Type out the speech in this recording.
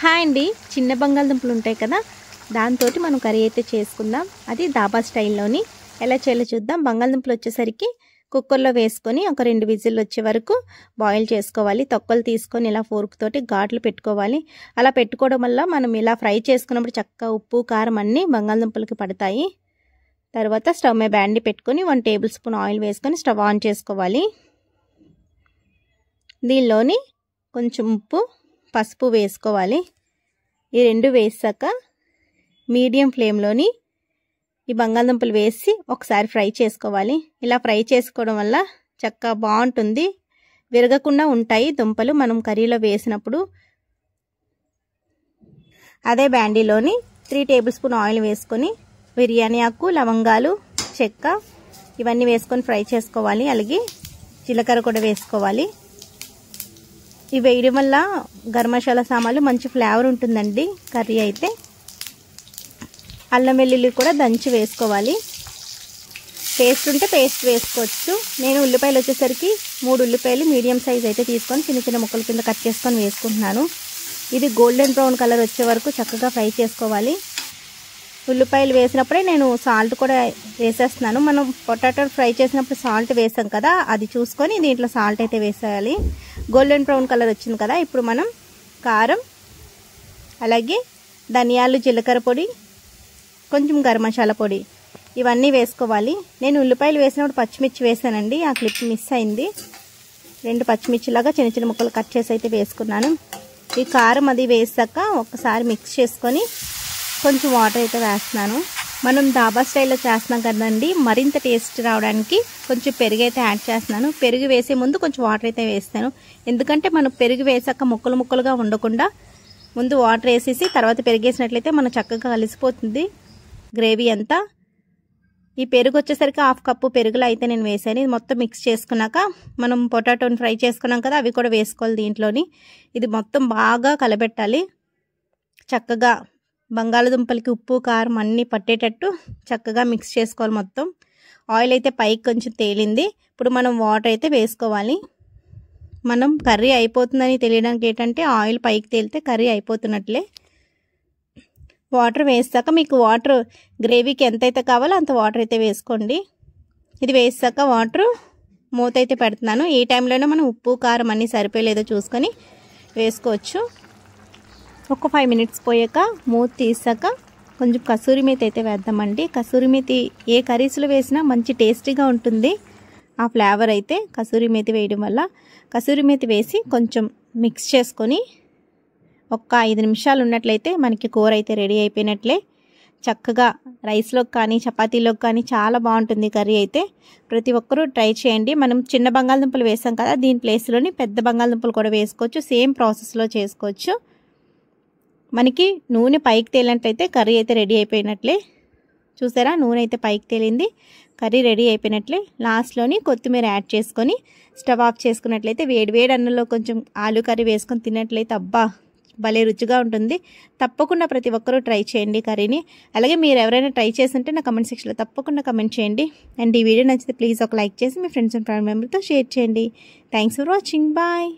Hi అండి, చిన్న బంగాళదుంపలు ఉంటాయి కదా, దాంతో మనం కర్రీ అయితే చేసుకుందాం. అది దాబా స్టైల్లోని ఎలా చేయాలో చూద్దాం. బంగాళదుంపలు వచ్చేసరికి కుక్కర్లో వేసుకొని ఒక 2 విజిల్ వచ్చే వరకు బాయిల్ చేసుకోవాలి. తొక్కలు తీసుకొని ఇలా ఫోర్క్ తోటి ఘాట్లు పెట్టుకోవాలి. అలా పెట్టుకోవడం వల్ల మనం ఇలా ఫ్రై చేసుకున్నప్పుడు చక్కగా ఉప్పు కారం అన్నీ బంగాళదుంపలకి పడతాయి. తర్వాత స్టవ్ మీద బ్యాండి పెట్టుకొని 1 టేబుల్ స్పూన్ ఆయిల్ వేసుకొని స్టవ్ ఆన్ చేసుకోవాలి. దీనిలోని కొంచెం ఉప్పు పసుపు వేసుకోవాలి. ఈ రెండు వేసాక మీడియం ఫ్లేమ్లోని ఈ బంగాళదుంపలు వేసి ఒకసారి ఫ్రై చేసుకోవాలి. ఇలా ఫ్రై చేసుకోవడం వల్ల చక్కగా బాగుంటుంది, విరగకుండా ఉంటాయి దుంపలు మనం కర్రీలో వేసినప్పుడు. అదే బ్యాండీలోని 3 టేబుల్ స్పూన్ ఆయిల్ వేసుకొని బిర్యానీ ఆకు, లవంగాలు, చెక్క ఇవన్నీ వేసుకొని ఫ్రై చేసుకోవాలి. అలాగే జీలకర్ర కూడా వేసుకోవాలి. ఇవి వేయడం వల్ల గరం మసాలా సామాన్లు మంచి ఫ్లేవర్ ఉంటుందండి కర్రీ అయితే. అల్లం వెల్లుల్లి కూడా దంచి వేసుకోవాలి. పేస్ట్ ఉంటే పేస్ట్ వేసుకోవచ్చు. నేను ఉల్లిపాయలు వచ్చేసరికి 3 ఉల్లిపాయలు మీడియం సైజ్ అయితే తీసుకొని చిన్న చిన్న ముక్కల కింద కట్ చేసుకొని వేసుకుంటున్నాను. ఇది గోల్డెన్ బ్రౌన్ కలర్ వచ్చే వరకు చక్కగా ఫ్రై చేసుకోవాలి. ఉల్లిపాయలు వేసినప్పుడే నేను సాల్ట్ కూడా వేసేస్తున్నాను. మనం పొటాటో ఫ్రై చేసినప్పుడు సాల్ట్ వేసాం కదా, అది చూసుకొని దీంట్లో సాల్ట్ అయితే వేసేయాలి. గోల్డెన్ బ్రౌన్ కలర్ వచ్చింది కదా, ఇప్పుడు మనం కారం, అలాగే ధనియాలు, జీలకర్ర పొడి, కొంచెం గరం మసాలా పొడి ఇవన్నీ వేసుకోవాలి. నేను ఉల్లిపాయలు వేసినప్పుడు పచ్చిమిర్చి వేసానండి, ఆ క్లిప్ మిస్ అయింది. 2 పచ్చిమిర్చిలాగా చిన్న చిన్న ముక్కలు కట్ చేసి అయితే వేసుకున్నాను. ఈ కారం అది వేసాక ఒకసారి మిక్స్ చేసుకొని కొంచెం వాటర్ అయితే వేస్తున్నాను. మనం దాబా స్టైల్లో చేస్తున్నాం కదండి, మరింత టేస్ట్ రావడానికి కొంచెం పెరుగు అయితే యాడ్ చేస్తున్నాను. పెరుగు వేసే ముందు కొంచెం వాటర్ అయితే వేస్తాను, ఎందుకంటే మనం పెరుగు వేసాక ముక్కలు ముక్కలుగా ఉండకుండా ముందు వాటర్ వేసేసి తర్వాత పెరుగు వేసినట్లయితే మనం చక్కగా కలిసిపోతుంది గ్రేవీ అంతా. ఈ పెరుగు వచ్చేసరికి 1/2 కప్పు పెరుగులో అయితే నేను వేసాను. ఇది మొత్తం మిక్స్ చేసుకున్నాక మనం పొటాటోని ఫ్రై చేసుకున్నాం కదా, అవి కూడా వేసుకోవాలి దీంట్లోని. ఇది మొత్తం బాగా కలబెట్టాలి. చక్కగా బంగాళదుంపలకి ఉప్పు కారం అన్నీ పట్టేటట్టు చక్కగా మిక్స్ చేసుకోవాలి మొత్తం. ఆయిల్ అయితే పైకి కొంచెం తేలింది. ఇప్పుడు మనం వాటర్ అయితే వేసుకోవాలి. మనం కర్రీ అయిపోతుందని తెలియడానికి ఏంటంటే ఆయిల్ పైకి తేలితే కర్రీ అయిపోతున్నట్లే. వాటర్ వేసాక మీకు వాటర్ గ్రేవీకి ఎంతైతే కావాలో అంత వాటర్ అయితే వేసుకోండి. ఇది వేసాక వాటర్ మూత అయితే పెడుతున్నాను. ఈ టైంలోనే మనం ఉప్పు కారం అన్నీ సరిపోలేదో చూసుకొని వేసుకోవచ్చు. ఒక 5 మినిట్స్ పోయాక మూత తీసాక కొంచెం కసూరి మేతి అయితే వేద్దామండి. కసూరి మేతి ఏ కర్రీస్లో వేసినా మంచి టేస్టీగా ఉంటుంది ఆ ఫ్లేవర్ అయితే కసూరి మేతి వేయడం వల్ల. కసూరి మేతి వేసి కొంచెం మిక్స్ చేసుకొని ఒక 5 నిమిషాలు ఉన్నట్లయితే మనకి కూర అయితే రెడీ అయిపోయినట్లే. చక్కగా రైస్లోకి కానీ చపాతీలోకి కానీ చాలా బాగుంటుంది కర్రీ అయితే. ప్రతి ఒక్కరూ ట్రై చేయండి. మనం చిన్న బంగాళదుంపలు వేసాం కదా, దీని ప్లేస్లోని పెద్ద బంగాళదుంపలు కూడా వేసుకోవచ్చు. సేమ్ ప్రాసెస్లో చేసుకోవచ్చు. మనకి నూనె పైకి తేలినట్లయితే కర్రీ అయితే రెడీ అయిపోయినట్లే. చూసారా, నూనె అయితే పైకి తేలింది, కర్రీ రెడీ అయిపోయినట్లే. లాస్ట్లోని కొత్తిమీర యాడ్ చేసుకొని స్టవ్ ఆఫ్ చేసుకున్నట్లయితే వేడి వేడి అన్నంలో కొంచెం ఆలు కర్రీ వేసుకొని తిన్నట్లయితే అబ్బా భలే రుచిగా ఉంటుంది. తప్పకుండా ప్రతి ఒక్కరూ ట్రై చేయండి కర్రీని. అలాగే మీరు ఎవరైనా ట్రై చేస్తుంటే నా కమెంట్ సెక్షన్లో తప్పకుండా కమెంట్ చేయండి. అండ్ ఈ వీడియో నచ్చితే ప్లీజ్ ఒక లైక్ చేసి మీ ఫ్రెండ్స్ అండ్ ఫ్యామిలీ మెంబర్తో షేర్ చేయండి. Thanks for watching. బాయ్.